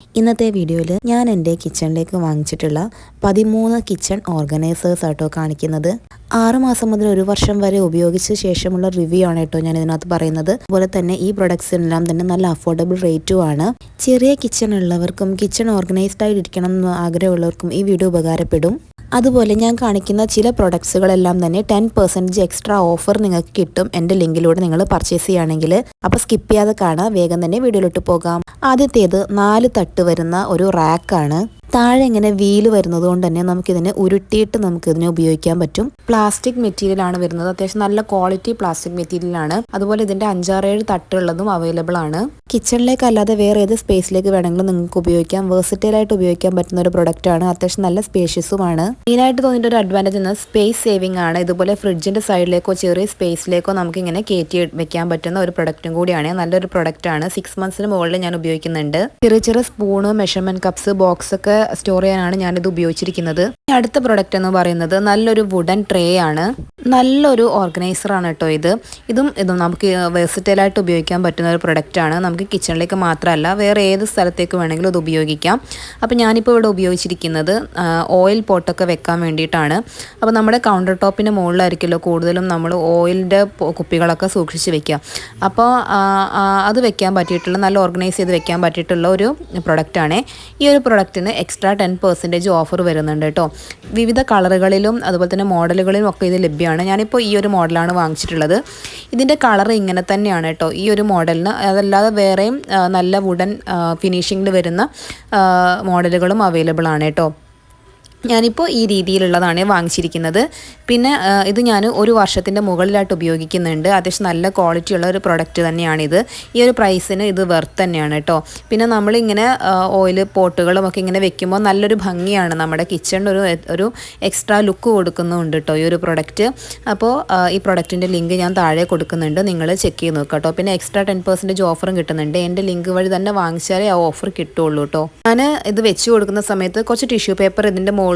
ഇന്നത്തെ വീഡിയോയിൽ ഞാൻ എൻ്റെ കിച്ചണിലേക്ക് വാങ്ങിച്ചിട്ടുള്ള 13 കിച്ചൺ ഓർഗനൈസേഴ്സ് ആട്ടോ കാണിക്കുന്നത്. 6 മാസം മുതൽ 1 വർഷം വരെ ഉപയോഗിച്ച ശേഷമുള്ള റിവ്യൂ ആണ് കേട്ടോ ഞാൻ ഇതിനകത്ത് പറയുന്നത്. അതുപോലെ തന്നെ ഈ പ്രൊഡക്ട്സിനെല്ലാം തന്നെ നല്ല അഫോർഡബിൾ റേറ്റും ആണ്. ചെറിയ കിച്ചൺ ഉള്ളവർക്കും കിച്ചൺ ഓർഗനൈസ്ഡ് ആയിട്ടിരിക്കണം എന്ന് ആഗ്രഹമുള്ളവർക്കും ഈ വീഡിയോ ഉപകാരപ്പെടും. അതുപോലെ ഞാൻ കാണിക്കുന്ന ചില പ്രൊഡക്ട്സുകളെല്ലാം തന്നെ 10% എക്സ്ട്രാ ഓഫർ നിങ്ങൾക്ക് കിട്ടും എൻ്റെ ലിങ്കിലൂടെ നിങ്ങൾ പർച്ചേസ് ചെയ്യുകയാണെങ്കിൽ. അപ്പോൾ സ്കിപ്പ് ചെയ്യാതെ കാണാം, വേഗം തന്നെ വീഡിയോയിലോട്ട് പോകാം. ആദ്യത്തേത് 4 തട്ട് വരുന്ന ഒരു റാക്കാണ്. താഴെ ഇങ്ങനെ വീല് വരുന്നത് കൊണ്ട് തന്നെ നമുക്കിതിനെ ഉരുട്ടിയിട്ട് നമുക്കിതിനെ ഉപയോഗിക്കാൻ പറ്റും. പ്ലാസ്റ്റിക് മെറ്റീരിയൽ ആണ് വരുന്നത്, അത്യാവശ്യം നല്ല ക്വാളിറ്റി പ്ലാസ്റ്റിക് മെറ്റീരിയൽ ആണ്. അതുപോലെ ഇതിന്റെ 5-6 തട്ടുള്ളതും അവൈലബിൾ ആണ്. കിച്ചണിലേക്ക് അല്ലാതെ വേറെ ഏത് സ്പേസിലേക്ക് വേണമെങ്കിലും നിങ്ങൾക്ക് ഉപയോഗിക്കാം. വേഴ്സറ്റൈൽ ആയിട്ട് ഉപയോഗിക്കാൻ പറ്റുന്ന ഒരു പ്രൊഡക്റ്റ് ആണ്. അത്യാവശ്യം നല്ല സ്പേഷ്യസുമാണ്. മെയിനായിട്ട് തോന്നിയിട്ട് ഒരു അഡ്വാൻറ്റേജ് എന്നത് സ്പേസ് സേവിംഗ് ആണ്. ഇതുപോലെ ഫ്രിഡ്ജിന്റെ സൈഡിലേക്കോ ചെറിയ സ്പേസിലേക്കോ നമുക്ക് ഇങ്ങനെ കയറ്റി വെക്കാൻ പറ്റുന്ന ഒരു പ്രൊഡക്റ്റും കൂടിയാണ്. നല്ലൊരു പ്രൊഡക്റ്റ് ആണ്. 6 മന്ത്സിന് മുകളിൽ ഞാൻ ഉപയോഗിക്കുന്നുണ്ട്. ചെറിയ സ്പൂണ്, മെഷർമെന്റ് കപ്സ്, ബോക്സ് ഒക്കെ സ്റ്റോർ ചെയ്യാനാണ് ഞാനിത് ഉപയോഗിച്ചിരിക്കുന്നത്. അടുത്ത പ്രൊഡക്റ്റ് എന്ന് പറയുന്നത് നല്ലൊരു വുഡൻ ട്രേ ആണ്. നല്ലൊരു ഓർഗനൈസർ ആണ് കേട്ടോ ഇതും നമുക്ക് വെർസറ്റൈൽ ആയിട്ട് ഉപയോഗിക്കാൻ പറ്റുന്ന ഒരു പ്രൊഡക്റ്റ് ആണ്. നമുക്ക് കിച്ചണിലേക്ക് മാത്രമല്ല വേറെ ഏത് സ്ഥലത്തേക്ക് വേണമെങ്കിലും ഇത് ഉപയോഗിക്കാം. അപ്പോൾ ഞാനിപ്പോൾ ഇവിടെ ഉപയോഗിച്ചിരിക്കുന്നത് ഓയിൽ പോട്ടൊക്കെ വെക്കാൻ വേണ്ടിയിട്ടാണ്. അപ്പോൾ നമ്മുടെ കൗണ്ടർ ടോപ്പിൻ്റെ മുകളിലായിരിക്കുമല്ലോ കൂടുതലും നമ്മൾ ഓയിലിൻ്റെ കുപ്പികളൊക്കെ സൂക്ഷിച്ച് വെക്കുക. അപ്പോൾ അത് വെക്കാൻ പറ്റിയിട്ടുള്ള നല്ല ഓർഗനൈസ് ചെയ്ത് വെക്കാൻ പറ്റിയിട്ടുള്ള ഒരു പ്രൊഡക്റ്റാണ്. ഈ ഒരു പ്രൊഡക്റ്റിന് എക്സ്ട്രാ 10% ഓഫർ വരുന്നുണ്ട് കേട്ടോ. വിവിധ കളറുകളിലും അതുപോലെ തന്നെ മോഡലുകളിലും ഒക്കെ ഇത് ലഭ്യമാണ്. ഞാനിപ്പോൾ ഈ ഒരു മോഡലാണ് വാങ്ങിച്ചിട്ടുള്ളത്. ഇതിൻ്റെ കളർ ഇങ്ങനെ തന്നെയാണ് കേട്ടോ ഈ ഒരു മോഡലിന്. അതല്ലാതെ വേറെയും നല്ല വുഡൻ ഫിനിഷിങ്ങിൽ വരുന്ന മോഡലുകളും അവൈലബിൾ ആണ് കേട്ടോ. ഞാനിപ്പോൾ ഈ രീതിയിലുള്ളതാണ് വാങ്ങിച്ചിരിക്കുന്നത്. പിന്നെ ഇത് ഞാൻ 1 വർഷത്തിൻ്റെ മുകളിലായിട്ട് ഉപയോഗിക്കുന്നുണ്ട്. അത്യാവശ്യം നല്ല ക്വാളിറ്റി ഉള്ള ഒരു പ്രൊഡക്റ്റ് തന്നെയാണിത്. ഈ ഒരു പ്രൈസിന് ഇത് വെർത്ത് തന്നെയാണ് കേട്ടോ. പിന്നെ നമ്മളിങ്ങനെ ഓയിൽ പോട്ടുകളും ഒക്കെ ഇങ്ങനെ വെക്കുമ്പോൾ നല്ലൊരു ഭംഗിയാണ്. നമ്മുടെ കിച്ചണിന് ഒരു എക്സ്ട്രാ ലുക്ക് കൊടുക്കുന്നുണ്ട് കേട്ടോ ഈ ഒരു പ്രൊഡക്റ്റ്. അപ്പോൾ ഈ പ്രൊഡക്റ്റിൻ്റെ ലിങ്ക് ഞാൻ താഴെ കൊടുക്കുന്നുണ്ട്, നിങ്ങൾ ചെക്ക് ചെയ്ത് നോക്കുക കേട്ടോ. പിന്നെ എക്സ്ട്രാ 10% ഓഫറും കിട്ടുന്നുണ്ട്. എൻ്റെ ലിങ്ക് വഴി തന്നെ വാങ്ങിച്ചാലേ ആ ഓഫർ കിട്ടുള്ളൂ കേട്ടോ. ഞാൻ ഇത് വെച്ച് കൊടുക്കുന്ന സമയത്ത് കുറച്ച് ടിഷ്യൂ പേപ്പർ ഇതിൻ്റെ മുകളിൽ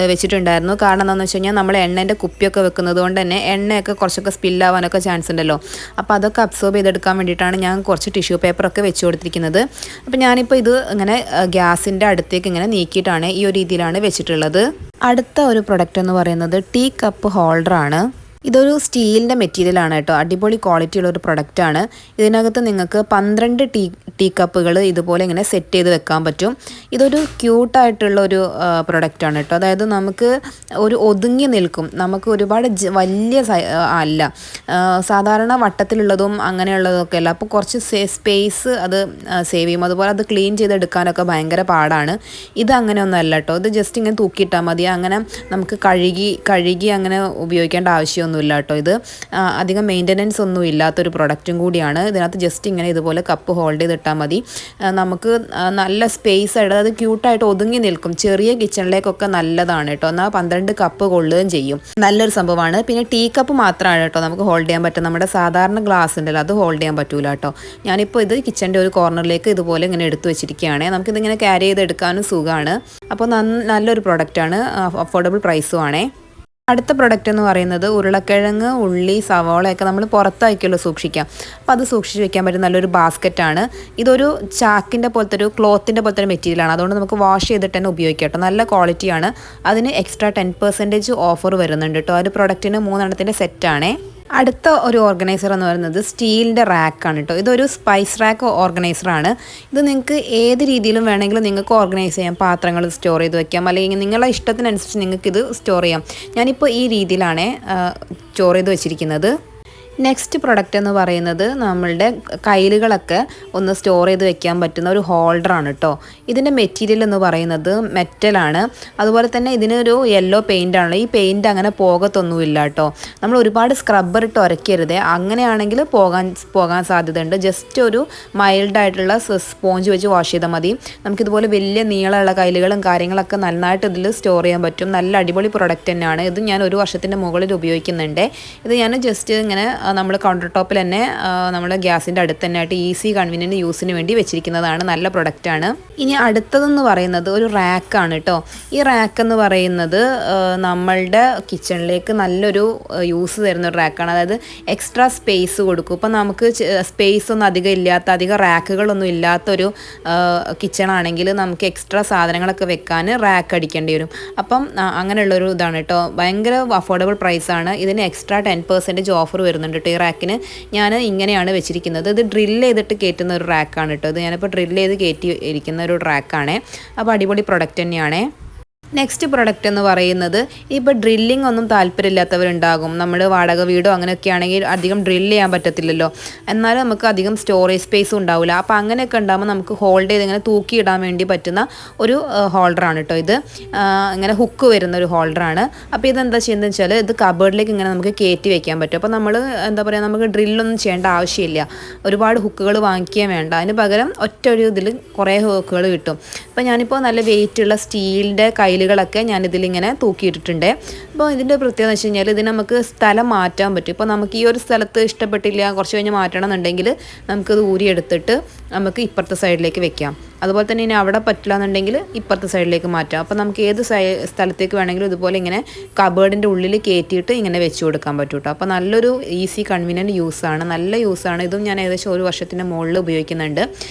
വെച്ചിട്ടുണ്ടായിരുന്നു. കാരണം എന്താണെന്ന് വെച്ച് കഴിഞ്ഞാൽ നമ്മൾ എണ്ണേൻ്റെ കുപ്പിയൊക്കെ വെക്കുന്നത് കൊണ്ട് തന്നെ എണ്ണയൊക്കെ കുറച്ചൊക്കെ സ്പില്ലാവാനൊക്കെ ചാൻസ് ഉണ്ടല്ലോ. അപ്പോൾ അതൊക്കെ അബ്സോർബ് ചെയ്തെടുക്കാൻ വേണ്ടിയിട്ടാണ് ഞാൻ കുറച്ച് ടിഷ്യൂ പേപ്പറൊക്കെ വെച്ച് കൊടുത്തിരിക്കുന്നത്. അപ്പോൾ ഞാനിപ്പോൾ ഇത് ഇങ്ങനെ ഗ്യാസിൻ്റെ അടുത്തേക്ക് ഇങ്ങനെ നീക്കിയിട്ടാണ് ഈ ഒരു രീതിയിലാണ് വെച്ചിട്ടുള്ളത്. അടുത്ത ഒരു പ്രൊഡക്റ്റ് എന്ന് പറയുന്നത് ടീ കപ്പ് ഹോൾഡറാണ്. ഇതൊരു സ്റ്റീലിൻ്റെ മെറ്റീരിയലാണ് കേട്ടോ. അടിപൊളി ക്വാളിറ്റി ഉള്ളൊരു പ്രൊഡക്റ്റാണ്. ഇതിനകത്ത് നിങ്ങൾക്ക് 12 ടീ കപ്പുകൾ ഇതുപോലെ ഇങ്ങനെ സെറ്റ് ചെയ്ത് വെക്കാൻ പറ്റും. ഇതൊരു ക്യൂട്ടായിട്ടുള്ള ഒരു പ്രൊഡക്റ്റാണ് കേട്ടോ. അതായത് നമുക്ക് ഒരു ഒതുങ്ങി നിൽക്കും. നമുക്ക് ഒരുപാട് വലിയ അല്ല, സാധാരണ വട്ടത്തിലുള്ളതും അങ്ങനെയുള്ളതൊക്കെ അല്ല. അപ്പോൾ കുറച്ച് സ്പേസ് അത് സേവ് ചെയ്യും. അതുപോലെ അത് ക്ലീൻ ചെയ്തെടുക്കാനൊക്കെ ഭയങ്കര പാടാണ്. ഇത് അങ്ങനെയൊന്നും അല്ല കേട്ടോ. ഇത് ജസ്റ്റ് ഇങ്ങനെ തൂക്കിയിട്ടാൽ മതി. അങ്ങനെ നമുക്ക് കഴുകി അങ്ങനെ ഉപയോഗിക്കേണ്ട ആവശ്യമൊന്നും ഇല്ല കേട്ടോ. ഇത് അധികം മെയിൻ്റനൻസ് ഒന്നും ഇല്ലാത്തൊരു പ്രൊഡക്റ്റും കൂടിയാണ്. ഇതിനകത്ത് ജസ്റ്റ് ഇങ്ങനെ ഇതുപോലെ കപ്പ് ഹോൾഡ് ചെയ്തിട്ടാൽ മതി. നമുക്ക് നല്ല സ്പേസ് ആയിട്ട് അത് ക്യൂട്ടായിട്ട് ഒതുങ്ങി നിൽക്കും. ചെറിയ കിച്ചണിലേക്കൊക്കെ നല്ലതാണ് കേട്ടോ. എന്നാൽ 12 കപ്പ് കൊള്ളുകയും ചെയ്യും. നല്ലൊരു സംഭവമാണ്. പിന്നെ ടീ കപ്പ് മാത്രമാണ് കേട്ടോ നമുക്ക് ഹോൾഡ് ചെയ്യാൻ പറ്റും. നമ്മുടെ സാധാരണ ഗ്ലാസ് ഉണ്ടല്ലോ അത് ഹോൾഡ് ചെയ്യാൻ പറ്റൂല കേട്ടോ. ഞാനിപ്പോൾ ഇത് കിച്ചൻ്റെ ഒരു കോർണറിലേക്ക് ഇതുപോലെ ഇങ്ങനെ എടുത്തു വെച്ചിരിക്കുകയാണ്. നമുക്കിതിങ്ങനെ ക്യാരി ചെയ്തെടുക്കാനും സുഖമാണ്. അപ്പോൾ നല്ലൊരു പ്രൊഡക്റ്റാണ്, അഫോർഡബിൾ പ്രൈസും ആണേ. അടുത്ത പ്രൊഡക്റ്റ് എന്ന് പറയുന്നത് ഉരുളക്കിഴങ്ങ്, ഉള്ളി, സവാളയൊക്കെ നമ്മൾ പുറത്തായിരിക്കുമല്ലോ സൂക്ഷിക്കാം. അപ്പോൾ അത് സൂക്ഷിച്ച് വെക്കാൻ പറ്റുന്ന നല്ലൊരു ബാസ്ക്കറ്റാണ്. ഇതൊരു ചാക്കിൻ്റെ പോലത്തെ ഒരു ക്ലോത്തിൻ്റെ പോലത്തെ ഒരു മെറ്റീരിയലാണ്. അതുകൊണ്ട് നമുക്ക് വാഷ് ചെയ്തിട്ട് തന്നെ ഉപയോഗിക്കാം കേട്ടോ. നല്ല ക്വാളിറ്റിയാണ്. അതിന് എക്സ്ട്രാ 10% ഓഫർ വരുന്നുണ്ട് കേട്ടോ. ആ ഒരു പ്രൊഡക്റ്റിന് 3 എണ്ണത്തിൻ്റെ സെറ്റാണേ. അടുത്ത ഒരു ഓർഗനൈസർ എന്ന് പറയുന്നത് സ്റ്റീലിൻ്റെ റാക്കാണ് കേട്ടോ. ഇതൊരു സ്പൈസ് റാക്ക് ഓർഗനൈസറാണ്. ഇത് നിങ്ങൾക്ക് ഏത് രീതിയിലും വേണമെങ്കിലും നിങ്ങൾക്ക് ഓർഗനൈസ് ചെയ്യാം. പാത്രങ്ങൾ സ്റ്റോർ ചെയ്ത് വെക്കാം, അല്ലെങ്കിൽ നിങ്ങളുടെ ഇഷ്ടത്തിനനുസരിച്ച് നിങ്ങൾക്ക് ഇത് സ്റ്റോർ ചെയ്യാം. ഞാനിപ്പോൾ ഈ രീതിയിലാണ് സ്റ്റോർ ചെയ്ത് വെച്ചിരിക്കുന്നത്. നെക്സ്റ്റ് പ്രൊഡക്റ്റ് എന്ന് പറയുന്നത് നമ്മളുടെ കയ്യിലുകളൊക്കെ ഒന്ന് സ്റ്റോർ ചെയ്ത് വെക്കാൻ പറ്റുന്ന ഒരു ഹോൾഡറാണ് കേട്ടോ. ഇതിൻ്റെ മെറ്റീരിയൽ എന്ന് പറയുന്നത് മെറ്റലാണ്. അതുപോലെ തന്നെ ഇതിനൊരു യെല്ലോ പെയിൻ്റ് ആണ്. ഈ പെയിൻറ്റ് അങ്ങനെ പോകത്തൊന്നുമില്ല കേട്ടോ. നമ്മൾ ഒരുപാട് സ്ക്രബ്ബർ ഇട്ട് ഉരയ്ക്കരുത്. അങ്ങനെയാണെങ്കിൽ പോകാൻ സാധ്യതയുണ്ട്. ജസ്റ്റ് ഒരു മൈൽഡായിട്ടുള്ള സ്പോഞ്ച് വെച്ച് വാഷ് ചെയ്താൽ മതി. നമുക്കിതുപോലെ വലിയ നീളമുള്ള കയ്യിലുകളും കാര്യങ്ങളൊക്കെ നന്നായിട്ട് ഇതിൽ സ്റ്റോർ ചെയ്യാൻ പറ്റും. നല്ല അടിപൊളി പ്രൊഡക്റ്റ് തന്നെയാണ് ഇത്. ഞാൻ 1 വർഷത്തിൻ്റെ മുകളിൽ ഉപയോഗിക്കുന്നുണ്ട്. ഇത് ഞാൻ ജസ്റ്റ് ഇങ്ങനെ നമ്മൾ കൗണ്ടർ ടോപ്പിൽ തന്നെ നമ്മൾ ഗ്യാസിൻ്റെ അടുത്ത് തന്നെ ആയിട്ട് ഈസി കൺവീനിയൻറ്റ് യൂസിന് വേണ്ടി വെച്ചിരിക്കുന്നതാണ്. നല്ല പ്രൊഡക്റ്റാണ്. ഇനി അടുത്തതെന്ന് പറയുന്നത് ഒരു റാക്കാണ് കേട്ടോ. ഈ റാക്ക് എന്ന് പറയുന്നത് നമ്മളുടെ കിച്ചണിലേക്ക് നല്ലൊരു യൂസ് തരുന്ന ഒരു റാക്കാണ്. അതായത് എക്സ്ട്രാ സ്പേസ് കൊടുക്കും. ഇപ്പം നമുക്ക് സ്പേസ് ഒന്നും അധികം ഇല്ലാത്ത, അധികം റാക്കുകളൊന്നും ഇല്ലാത്തൊരു കിച്ചണാണെങ്കിൽ നമുക്ക് എക്സ്ട്രാ സാധനങ്ങളൊക്കെ വെക്കാൻ റാക്ക് അടിക്കേണ്ടി വരും. അപ്പം അങ്ങനെയുള്ളൊരു ഇതാണ് കേട്ടോ. ഭയങ്കര അഫോർഡബിൾ പ്രൈസാണ്. ഇതിന് എക്സ്ട്രാ 10% ഓഫർ വരുന്നുണ്ട് കേട്ടോ. ഈ റാക്കിന് ഞാൻ ഇങ്ങനെയാണ് വെച്ചിരിക്കുന്നത്. ഇത് ഡ്രില്ല് ചെയ്തിട്ട് കയറ്റുന്ന ഒരു റാക്കാണ് കേട്ടോ. ഇത് ഞാനിപ്പോൾ ഡ്രില്ല് ചെയ്ത് കയറ്റി ഇരിക്കുന്ന ഒരു റാക്കാണ്. അപ്പോൾ അടിപൊളി പ്രൊഡക്റ്റ് തന്നെയാണ്. നെക്സ്റ്റ് പ്രൊഡക്റ്റ് എന്ന് പറയുന്നത്, ഇപ്പോൾ ഡ്രില്ലിംഗ് ഒന്നും താല്പര്യമില്ലാത്തവരുണ്ടാകും. നമ്മൾ വാടക വീടോ അങ്ങനെയൊക്കെ ആണെങ്കിൽ അധികം ഡ്രില്ല് ചെയ്യാൻ പറ്റത്തില്ലല്ലോ. എന്നാലും നമുക്ക് അധികം സ്റ്റോറേജ് സ്പേസും ഉണ്ടാവില്ല. അപ്പോൾ അങ്ങനെയൊക്കെ ഉണ്ടാകുമ്പോൾ നമുക്ക് ഹോൾഡ് ചെയ്ത് ഇങ്ങനെ തൂക്കിയിടാൻ വേണ്ടി പറ്റുന്ന ഒരു ഹോൾഡറാണ് കേട്ടോ ഇത്. ഇങ്ങനെ ഹുക്ക് വരുന്ന ഒരു ഹോൾഡറാണ്. അപ്പോൾ ഇതെന്താ ചെയ്യുന്നത് വെച്ചാൽ, ഇത് കബേർഡിലേക്ക് ഇങ്ങനെ നമുക്ക് കയറ്റി വെക്കാൻ പറ്റും. അപ്പോൾ നമ്മൾ എന്താ പറയുക, നമുക്ക് ഡ്രില്ലൊന്നും ചെയ്യേണ്ട ആവശ്യമില്ല. ഒരുപാട് ഹുക്കുകൾ വാങ്ങിക്കാൻ വേണ്ട. അതിന് പകരം ഒറ്റ ഒരു ഇതിൽ കുറേ ഹുക്കുകൾ കിട്ടും. അപ്പോൾ ഞാനിപ്പോൾ നല്ല വെയിറ്റുള്ള സ്റ്റീലിൻ്റെ കയ്യിലുകളൊക്കെ ഞാനിതിലിങ്ങനെ തൂക്കിയിട്ടിട്ടുണ്ട്. അപ്പോൾ ഇതിൻ്റെ പ്രത്യേകത എന്ന് വെച്ച് കഴിഞ്ഞാൽ, ഇതിന് നമുക്ക് സ്ഥലം മാറ്റാൻ പറ്റും. ഇപ്പോൾ നമുക്ക് ഈ ഒരു സ്ഥലത്ത് ഇഷ്ടപ്പെട്ടില്ല, കുറച്ച് കഴിഞ്ഞ് മാറ്റണം എന്നുണ്ടെങ്കിൽ നമുക്കത് ഊരിയെടുത്തിട്ട് നമുക്ക് ഇപ്പുറത്തെ സൈഡിലേക്ക് വെക്കാം. അതുപോലെ തന്നെ ഇനി അവിടെ പറ്റില്ല എന്നുണ്ടെങ്കിൽ ഇപ്പുറത്തെ സൈഡിലേക്ക് മാറ്റാം. അപ്പോൾ നമുക്ക് ഏത് സ്ഥലത്തേക്ക് വേണമെങ്കിലും ഇതുപോലെ ഇങ്ങനെ കബേർഡിൻ്റെ ഉള്ളിൽ കയറ്റിയിട്ട് ഇങ്ങനെ വെച്ച് കൊടുക്കാൻ പറ്റും കേട്ടോ. അപ്പോൾ നല്ലൊരു ഈസി കൺവീനിയൻറ്റ് യൂസാണ്. നല്ല യൂസാണ്. ഇതും ഞാൻ ഏകദേശം 1 വർഷത്തിൻ്റെ മുകളിൽ ഉപയോഗിക്കുന്നുണ്ട്.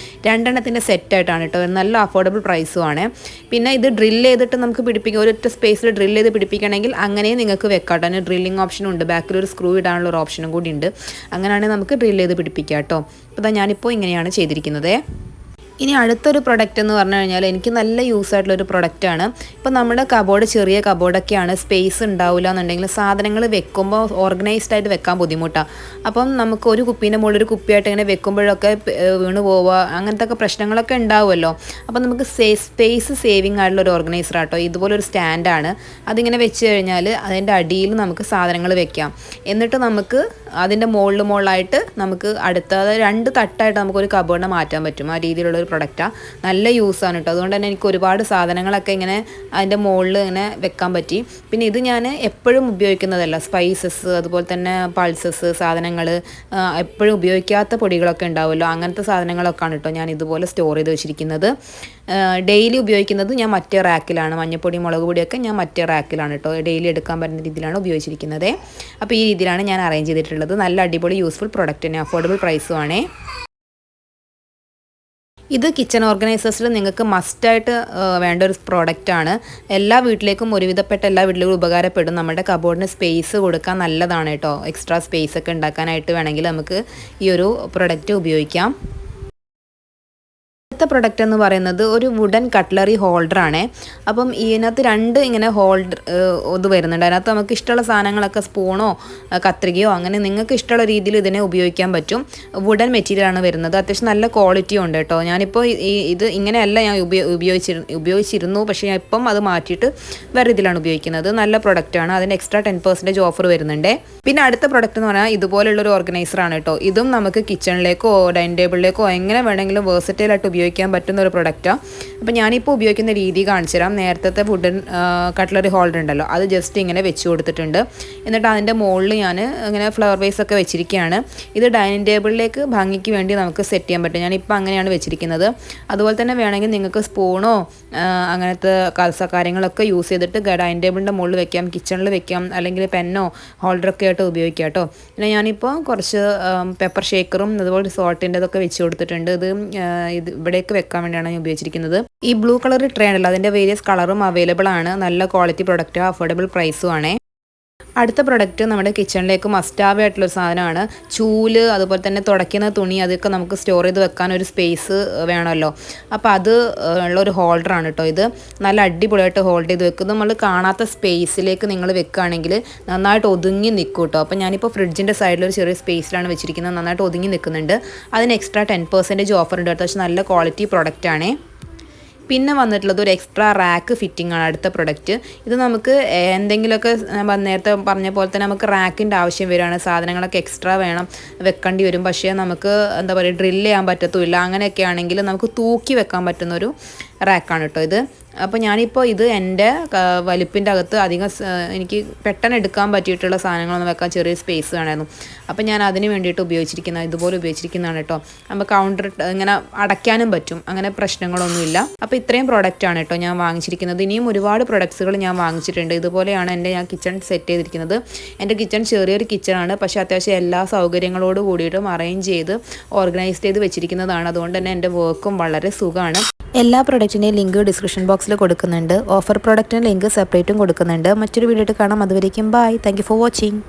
2 എണ്ണത്തിൻ്റെ സെറ്റായിട്ടാണ് കേട്ടോ. നല്ല അഫോർഡബിൾ പ്രൈസുമാണ്. പിന്നെ ഇത് ഡ്രില്ല് ചെയ്തിട്ട് നമുക്ക് പിടിപ്പിക്കാം. ഒരൊറ്റ സ്പേസിൽ ഡ്രില്ല് ചെയ്ത് പിടിപ്പിക്കണമെങ്കിൽ അങ്ങനെയും നിങ്ങൾക്ക് വെക്കാം കേട്ടോ. അതിന് ഡ്രില്ലിംഗ് ഓപ്ഷനും ഉണ്ട്. ബാക്കിൽ ഒരു സ്ക്രൂ ഇടാനുള്ള ഒരു ഓപ്ഷനും കൂടി ഉണ്ട്. അങ്ങനെയാണെങ്കിൽ നമുക്ക് ഡ്രില്ല് ചെയ്ത് പിടിപ്പിക്കാം കേട്ടോ. അപ്പോൾ ഞാനിപ്പോൾ ഇങ്ങനെയാണ് ചെയ്തിരിക്കുന്നത്. ഇനി അടുത്തൊരു പ്രൊഡക്റ്റ് എന്ന് പറഞ്ഞു കഴിഞ്ഞാൽ, എനിക്ക് നല്ല യൂസ് ആയിട്ടുള്ളൊരു പ്രൊഡക്റ്റാണ്. ഇപ്പോൾ നമ്മുടെ കബോർഡ് ചെറിയ കബോർഡൊക്കെയാണ്, സ്പേസ് ഉണ്ടാവില്ല എന്നുണ്ടെങ്കിൽ സാധനങ്ങൾ വെക്കുമ്പോൾ ഓർഗനൈസ്ഡ് ആയിട്ട് വെക്കാൻ ബുദ്ധിമുട്ടാണ്. അപ്പം നമുക്ക് ഒരു കുപ്പീൻ്റെ മുകളിൽ ഒരു കുപ്പിയായിട്ട് ഇങ്ങനെ വെക്കുമ്പോഴൊക്കെ വീണ് പോവുക, അങ്ങനത്തെ ഒക്കെ പ്രശ്നങ്ങളൊക്കെ ഉണ്ടാവുമല്ലോ. അപ്പം നമുക്ക് സ്പേസ് സേവിങ് ആയിട്ടുള്ള ഒരു ഓർഗനൈസർ ആട്ടോ. ഇതുപോലൊരു സ്റ്റാൻഡാണ്. അതിങ്ങനെ വെച്ച് കഴിഞ്ഞാൽ അതിൻ്റെ അടിയിൽ നമുക്ക് സാധനങ്ങൾ വെക്കാം. എന്നിട്ട് നമുക്ക് അതിൻ്റെ മുകളിലായിട്ട് നമുക്ക് അടുത്ത 2 തട്ടായിട്ട് നമുക്കൊരു കബോർഡിനെ മാറ്റാൻ പറ്റും. ആ രീതിയിലുള്ളൊരു പ്രൊഡക്റ്റാണ്. നല്ല യൂസാണ് കേട്ടോ. അതുകൊണ്ട് തന്നെ എനിക്ക് ഒരുപാട് സാധനങ്ങളൊക്കെ ഇങ്ങനെ അതിൻ്റെ മുകളിൽ ഇങ്ങനെ വെക്കാൻ പറ്റി. പിന്നെ ഇത് ഞാൻ എപ്പോഴും ഉപയോഗിക്കുന്നതല്ല. സ്പൈസസ്, അതുപോലെ തന്നെ പൾസസ് സാധനങ്ങൾ, എപ്പോഴും ഉപയോഗിക്കാത്ത പൊടികളൊക്കെ ഉണ്ടാവുമല്ലോ, അങ്ങനത്തെ സാധനങ്ങളൊക്കെയാണ് കേട്ടോ ഞാൻ ഇതുപോലെ സ്റ്റോർ ചെയ്ത് വെച്ചിരിക്കുന്നത്. ഡെയിലി ഉപയോഗിക്കുന്നത് ഞാൻ മറ്റേ റാക്കിലാണ്. മഞ്ഞപ്പൊടി, മുളക് പൊടിയൊക്കെ ഞാൻ മറ്റേ റാക്കിലാണ് കേട്ടോ. ഡെയിലി എടുക്കാൻ പറ്റുന്ന രീതിയിലാണ് ഉപയോഗിച്ചിരിക്കുന്നത്. അപ്പോൾ ഈ രീതിയിലാണ് ഞാൻ അറേഞ്ച് ചെയ്തിട്ടുള്ളത്. നല്ല അടിപൊളി യൂസ്ഫുൾ പ്രൊഡക്റ്റ് തന്നെ. അഫോർഡബിൾ പ്രൈസുമാണേ. ഇത് കിച്ചൺ ഓർഗനൈസേഴ്സിൽ നിങ്ങൾക്ക് മസ്റ്റായിട്ട് വേണ്ട ഒരു പ്രോഡക്റ്റാണ്. എല്ലാ വീട്ടിലേക്കും, ഒരുവിധപ്പെട്ട എല്ലാ വീട്ടിലേക്കും ഉപകാരപ്പെടും. നമ്മുടെ കബോർഡിന് സ്പേസ് കൊടുക്കാൻ നല്ലതാണ് കേട്ടോ. എക്സ്ട്രാ സ്പേസ് ഒക്കെ ഉണ്ടാക്കാനായിട്ട് വേണമെങ്കിൽ നമുക്ക് ഈ ഒരു പ്രൊഡക്റ്റ് ഉപയോഗിക്കാം. അടുത്ത പ്രൊഡക്റ്റ് എന്ന് പറയുന്നത് ഒരു വുഡൻ കട്ട്ലറി ഹോൾഡറാണ്. അപ്പം ഇതിനകത്ത് 2 ഇങ്ങനെ ഹോൾഡർ ഇത് വരുന്നുണ്ട്. അതിനകത്ത് നമുക്ക് ഇഷ്ടമുള്ള സാധനങ്ങളൊക്കെ, സ്പൂണോ കത്രികയോ അങ്ങനെ നിങ്ങൾക്ക് ഇഷ്ടമുള്ള രീതിയിൽ ഇതിനെ ഉപയോഗിക്കാൻ പറ്റും. വുഡൻ മെറ്റീരിയലാണ് വരുന്നത്. അത്യാവശ്യം നല്ല ക്വാളിറ്റി ഉണ്ട് കേട്ടോ. ഞാനിപ്പോൾ ഇത് ഇങ്ങനെയല്ല ഞാൻ ഉപയോഗിച്ചിരുന്നു. പക്ഷേ ഞാൻ ഇപ്പം അത് മാറ്റിയിട്ട് വേറെ ഇതിലാണ് ഉപയോഗിക്കുന്നത്. നല്ല പ്രൊഡക്റ്റാണ്. അതിന് എക്സ്ട്രാ 10% ഓഫർ വരുന്നുണ്ട്. പിന്നെ അടുത്ത പ്രൊഡക്റ്റ് എന്ന് പറഞ്ഞാൽ ഇതുപോലുള്ളൊരു ഓർഗനൈസറാണ് കേട്ടോ. ഇതും നമുക്ക് കിച്ചണിലേക്കോ ഡൈനിങ് ടേബിളിലേക്കോ എങ്ങനെ വേണമെങ്കിലും വേഴ്സറ്റൈലായിട്ട് ഉപയോഗിക്കാൻ പറ്റുന്ന ഒരു പ്രൊഡക്റ്റാണ്. അപ്പോൾ ഞാനിപ്പോൾ ഉപയോഗിക്കുന്ന രീതി കാണിച്ചു തരാം. നേരത്തെ വുഡൻ കട്ട്ലറി ഹോൾഡർ ഉണ്ടല്ലോ, അത് ജസ്റ്റ് ഇങ്ങനെ വെച്ച് കൊടുത്തിട്ടുണ്ട്. എന്നിട്ട് അതിൻ്റെ മുകളിൽ ഞാൻ ഇങ്ങനെ ഫ്ലവർ വേസ് ഒക്കെ വെച്ചിരിക്കുകയാണ്. ഇത് ഡൈനിങ് ടേബിളിലേക്ക് ഭംഗിക്ക് വേണ്ടി നമുക്ക് സെറ്റ് ചെയ്യാൻ പറ്റും. ഞാനിപ്പോൾ അങ്ങനെയാണ് വെച്ചിരിക്കുന്നത്. അതുപോലെ തന്നെ വേണമെങ്കിൽ നിങ്ങൾക്ക് സ്പൂണോ അങ്ങനത്തെ കാര്യങ്ങളൊക്കെ യൂസ് ചെയ്തിട്ട് ഡൈനിങ് ടേബിളിൻ്റെ മുകളിൽ വെക്കാം, കിച്ചണിൽ വെക്കാം, അല്ലെങ്കിൽ പെന്നോ ഹോൾഡറൊക്കെ ആയിട്ട് ഉപയോഗിക്കാം കേട്ടോ. പിന്നെ ഞാനിപ്പോൾ കുറച്ച് പെപ്പർ ഷേക്കറും അതുപോലെ സോൾട്ടിൻ്റെ ഇതൊക്കെ വെച്ച് കൊടുത്തിട്ടുണ്ട്. ഇത് ഇവിടേക്ക് വെക്കാൻ വേണ്ടിയാണ് ഞാൻ ഉപയോഗിച്ചിരിക്കുന്നത്. ഈ ബ്ലൂ കളർ ട്രേ ഉണ്ടല്ലോ, അതിൻ്റെ വേരിയസ് കളറും അവൈലബിൾ ആണ്. നല്ല ക്വാളിറ്റി പ്രൊഡക്റ്റ്, അഫോർഡബിൾ പ്രൈസും ആണ്. അടുത്ത പ്രൊഡക്റ്റ് നമ്മുടെ കിച്ചണിലേക്ക് മസ്റ്റാവ് ആയിട്ടുള്ളൊരു സാധനമാണ്. ചൂല്, അതുപോലെ തന്നെ തുടയ്ക്കുന്ന തുണി, അതൊക്കെ നമുക്ക് സ്റ്റോർ ചെയ്ത് വെക്കാൻ ഒരു സ്പേസ് വേണമല്ലോ. അപ്പോൾ അത് ഉള്ളൊരു ഹോൾഡറാണ് കേട്ടോ. ഇത് നല്ല അടിപൊളിയായിട്ട് ഹോൾഡ് ചെയ്ത് വെക്കും. നമ്മൾ കാണാത്ത സ്പേസിലേക്ക് നിങ്ങൾ വെക്കുകയാണെങ്കിൽ നന്നായിട്ട് ഒതുങ്ങി നിൽക്കും കേട്ടോ. അപ്പോൾ ഞാനിപ്പോൾ ഫ്രിഡ്ജിൻ്റെ സൈഡിലൊരു ചെറിയ സ്പേസിലാണ് വെച്ചിരിക്കുന്നത്. നന്നായിട്ട് ഒതുങ്ങി നിൽക്കുന്നുണ്ട്. അതിന് എക്സ്ട്രാ 10% ഓഫർ ഉണ്ട് കേട്ടോ. പക്ഷേ നല്ല ക്വാളിറ്റി പ്രൊഡക്റ്റാണ്. പിന്നെ വന്നിട്ടുള്ളത് ഒരു എക്സ്ട്രാ റാക്ക് ഫിറ്റിംഗ് ആണ് അടുത്ത പ്രൊഡക്റ്റ്. ഇത് നമുക്ക് എന്തെങ്കിലുമൊക്കെ നേരത്തെ പറഞ്ഞ പോലെ തന്നെ നമുക്ക് റാക്കിൻ്റെ ആവശ്യം വരികയാണ്. സാധനങ്ങളൊക്കെ എക്സ്ട്രാ വേണം, വെക്കേണ്ടി വരും. പക്ഷേ നമുക്ക് എന്താ പറയുക, ഡ്രില്ല് ചെയ്യാൻ പറ്റത്തുമില്ല. അങ്ങനെയൊക്കെ ആണെങ്കിൽ നമുക്ക് തൂക്കി വെക്കാൻ പറ്റുന്നൊരു റാക്കാണ് കേട്ടോ ഇത്. അപ്പോൾ ഞാനിപ്പോൾ ഇത് എൻ്റെ വലിപ്പിൻ്റെ അകത്ത് അധികം എനിക്ക് പെട്ടെന്ന് എടുക്കാൻ പറ്റിയിട്ടുള്ള സാധനങ്ങളൊന്നും വെക്കാൻ ചെറിയ സ്പേസ് വേണമായിരുന്നു. അപ്പോൾ ഞാൻ അതിന് വേണ്ടിയിട്ട് ഇതുപോലെ ഉപയോഗിച്ചിരിക്കുന്നതാണ് കേട്ടോ. നമ്മൾ കൗണ്ടർ ഇങ്ങനെ അടയ്ക്കാനും പറ്റും, അങ്ങനെ പ്രശ്നങ്ങളൊന്നുമില്ല. അപ്പോൾ ഇത്രയും പ്രോഡക്റ്റാണ് കേട്ടോ ഞാൻ വാങ്ങിച്ചിരിക്കുന്നത്. ഇനിയും ഒരുപാട് പ്രൊഡക്ട്സുകൾ ഞാൻ വാങ്ങിച്ചിട്ടുണ്ട്. ഇതുപോലെയാണ് ഞാൻ കിച്ചൺ സെറ്റ് ചെയ്തിരിക്കുന്നത്. എൻ്റെ കിച്ചൺ ചെറിയൊരു കിച്ചണാണ്, പക്ഷേ അത്യാവശ്യം എല്ലാ സൗകര്യങ്ങളോട് കൂടിയിട്ടും അറേഞ്ച് ചെയ്ത് ഓർഗനൈസ് ചെയ്ത് വെച്ചിരിക്കുന്നതാണ്. അതുകൊണ്ട് തന്നെ എൻ്റെ വർക്കും വളരെ സുഖമാണ്. എല്ലാ പ്രൊഡക്റ്റിൻ്റെയും ലിങ്ക് ഡിസ്ക്രിപ്ഷൻ ബോക്സിൽ കൊടുക്കുന്നുണ്ട്. ഓഫർ പ്രൊഡക്റ്റിൻ്റെ ലിങ്ക് സെപ്പറേറ്റും കൊടുക്കുന്നുണ്ട്. മറ്റൊരു വീഡിയോ ആയിട്ട് കാണാം. അതുവരേക്കും bye. Thank you for watching.